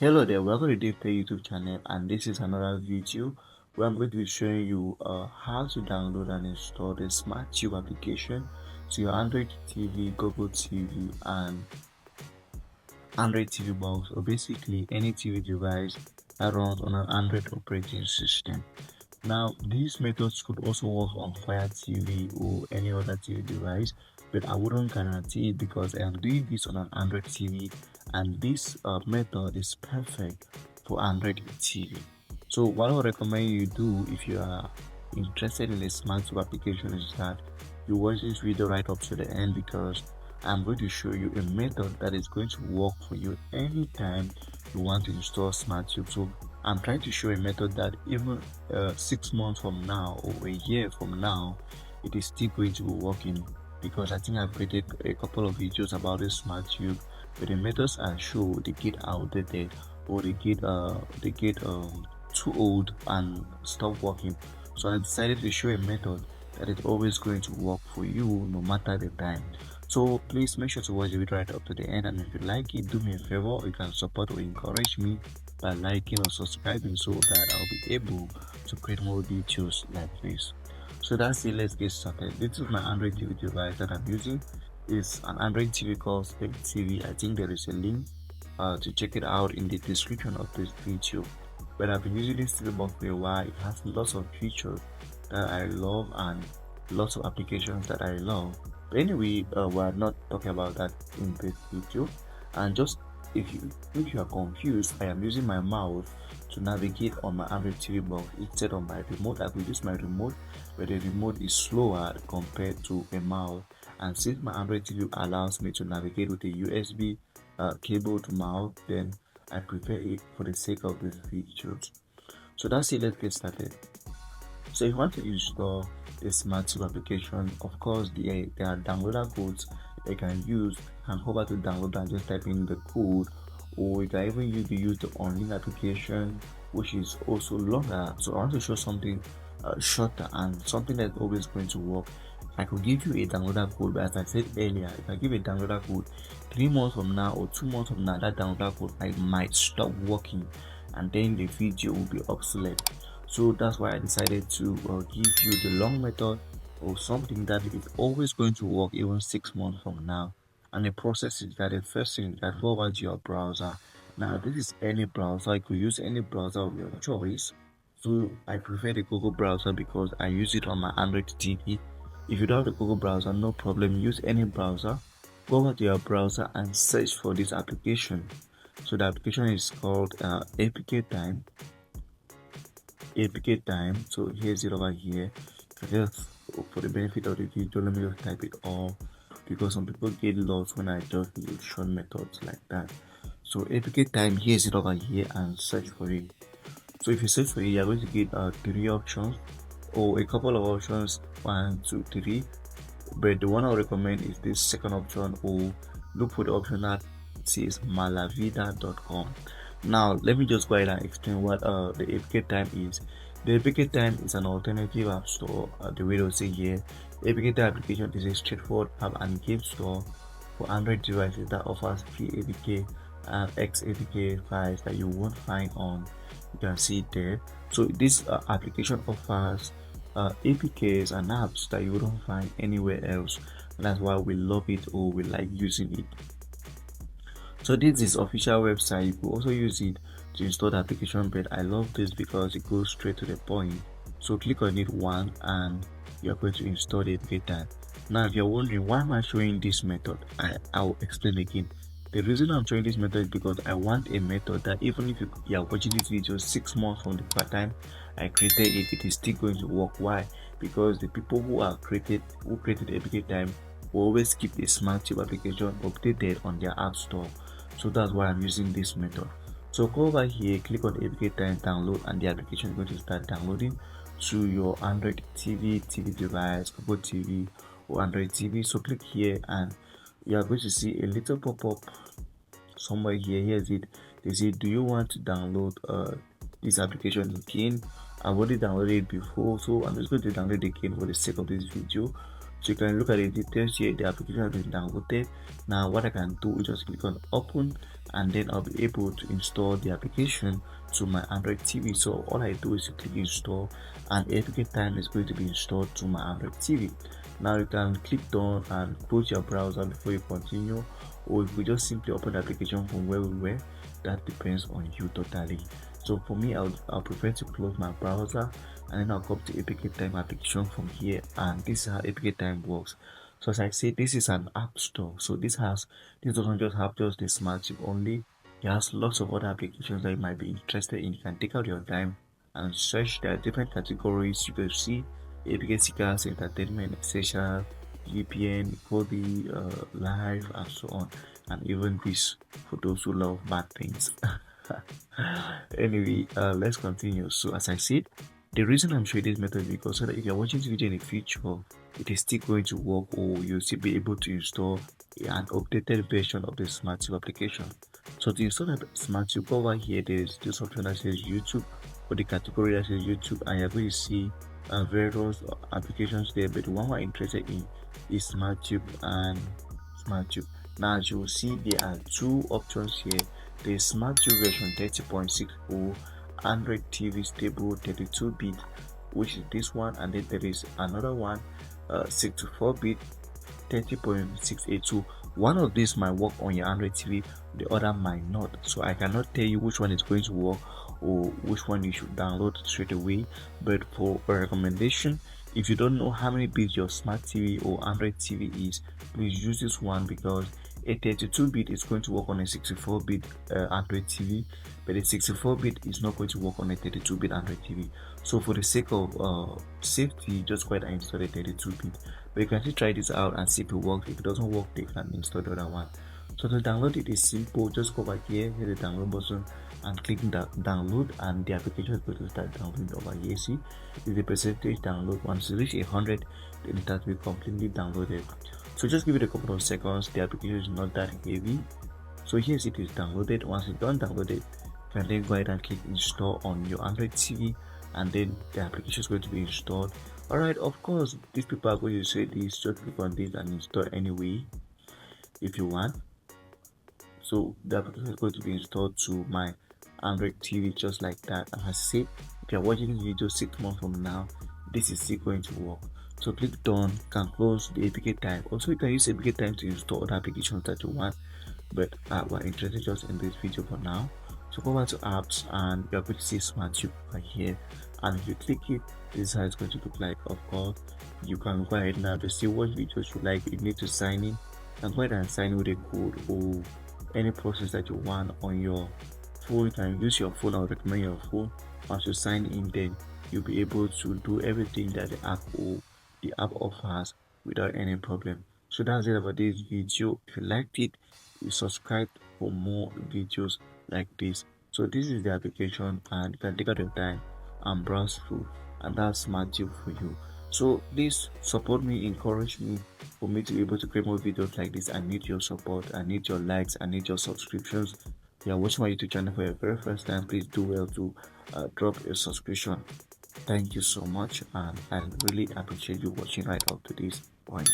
Hello there, welcome to DaveTech YouTube channel, and this is another video where I'm going to be showing you how to download and install the SmartTube application to your Android TV, Google TV, and Android TV box, or basically any TV device that runs on an Android operating system. Now, these methods could also work on Fire TV or any other TV device, but I wouldn't guarantee it because I am doing this on an Android TV, and this method is perfect for Android TV. So, what I would recommend you do if you are interested in a SmartTube application is that you watch this video right up to the end, because I'm going to show you a method that is going to work for you anytime you want to install SmartTube. So I'm trying to show a method that even 6 months from now or a year from now, it is still going to be working, because I think I've created a couple of videos about this SmartTube, but the methods I show, they get outdated, or they get too old and stop working. So I decided to show a method that is always going to work for you no matter the time. So please make sure to watch the video right up to the end, and if you like it, do me a favor, you can support or encourage me by liking or subscribing so that I'll be able to create more videos like this. So that's it, let's get started. This is my Android TV device that I'm using. It's an Android TV called Spec TV. I think there is a link to check it out in the description of this video. But I've been using this TV box for a while. It has lots of features that I love and lots of applications that I love. But anyway, we're not talking about that in this video. And just if you are confused, I am using my mouse to navigate on my Android TV box instead of my remote. I could use my remote, but the remote is slower compared to a mouse. And since my Android TV allows me to navigate with a USB cable to mouse, then I prefer it for the sake of these features. So that's it, let's get started. So if you want to install the SmartTube application, of course there are downloader codes you can use. You can hover to download and just type in the code, or you can even use the online application, which is also longer. So I want to show something shorter and something that's always going to work. I could give you a downloader code, but as I said earlier, if I give a downloader code 3 months from now or 2 months from now, that downloader code might stop working, and then the video will be obsolete. So that's why I decided to give you the long method, or something that is always going to work even 6 months from now. And the process is that the first thing that forwards your browser. Now this is any browser. I could use any browser of your choice. So I prefer the Google browser because I use it on my Android TV. If you don't have the Google browser, no problem, use any browser. Go over to your browser and search for this application. So the application is called APKTime. So here's it over here. Just for the benefit of the video, let me just type it all, because some people get lost when I just use short methods like that. So APKTime, here's it over here, and search for it. So if you search for it, you're going to get 3 options, or a couple of options, 1, 2, 3. But the one I recommend is this second option, or look for the option that says malavida.com. Now let me just go ahead and explain what the APKTime is. The APKTime is an alternative app store. The way to say here, APKTime application is a straightforward app and game store for Android devices that offers free APK and XAPK files that you won't find on. You can see it there. So this application offers APKs and apps that you wouldn't find anywhere else. And that's why we love it, or we like using it. So this is official website. You could also use it to install the application, but I love this because it goes straight to the point. So click on it once and you're going to install the APKTime. Now if you're wondering why am I showing this method, I'll explain again. The reason I'm showing this method is because I want a method that even if you are watching this video 6 months from the time I created it, it is still going to work. Why? Because the people who created APKTime will always keep the SmartTube application updated on their app store. So that's why I'm using this method. So go over here, click on the APKTime download, and the application is going to start downloading to your Android TV device, Google TV, or Android TV. So click here and you are going to see a little pop-up somewhere here. Here's it. They say, do you want to download this application again? I've already downloaded it before, so I'm just going to download it again for the sake of this video. So you can look at the details here. The application has been downloaded. Now what I can do is just click on open, and then I'll be able to install the application to my Android TV. So all I do is to click install, and APKTime is going to be installed to my Android TV. Now you can click done and close your browser before you continue, or if we just simply open the application from where we were, that depends on you totally. So for me, I'll prefer to close my browser, and then I'll come to APKTime application from here, and this is how APKTime works. So as I said, this is an app store. So this doesn't just have just the SmartTube only. It has lots of other applications that you might be interested in. You can take out your time and search. There are different categories. You can see APK seekers, entertainment, essential, VPN, Kodi, live, and so on, and even this for those who love bad things. Anyway, let's continue. So as I said, the reason I'm showing this method is because so that if you're watching this video in the future, it is still going to work, or you'll still be able to install an updated version of the SmartTube application. So to install the SmartTube, over here there's this option that says YouTube, or the category that says YouTube, and you're going to see various applications there, but the one we're interested in is SmartTube and SmartTube. Now as you will see, there are two options here. The SmartTube version 30.60 Android TV stable 32-bit, which is this one, and then there is another one 64-bit 30.682. One of these might work on your Android TV, the other might not, so I cannot tell you which one is going to work or which one you should download straight away. But for a recommendation, if you don't know how many bits your smart TV or Android TV is, please use this one, because a 32-bit is going to work on a 64-bit Android TV, but a 64-bit is not going to work on a 32-bit Android TV. So for the sake of safety, just go ahead and install a 32-bit. But you can still try this out and see if it works. If it doesn't work, you can install the other one. So to download it is simple. Just go back here, hit the download button, and click download, and the application is going to start downloading over here. See, if the percentage download, once you reach 100, then it has to be completely downloaded. So just give it a couple of seconds. The application is not that heavy. So here's it is downloaded. Once it's done downloaded, you can then go ahead and click install on your Android TV, and then the application is going to be installed. Alright, of course, these people are going to say this, just click on this and install anyway if you want. So the application is going to be installed to my Android TV just like that. And as I said, if you're watching this video 6 months from now, this is still going to work. So click done, can close the APKTime. Also, you can use APKTime to install other applications that you want, but we're interested just in this video for now. So go back to apps, and you're going to see SmartTube right here, and if you click it, this is how it's going to look like. Of course, you can go ahead now to see what videos you like. You need to sign in, and go ahead and sign in with a code or any process that you want on your phone. You can use your phone. I would recommend your phone. Once you sign in, then you'll be able to do everything that the app offers without any problem. So that's it about this video. If you liked it, please subscribe for more videos like this. So this is the application, and you can take out your time and browse through, and that's SmartTube for you. So please support me, encourage me, for me to be able to create more videos like this. I need your support, I need your likes, I need your subscriptions. If you are watching my YouTube channel for your very first time, please do well to drop a subscription. Thank you so much, and I really appreciate you watching right up to this point.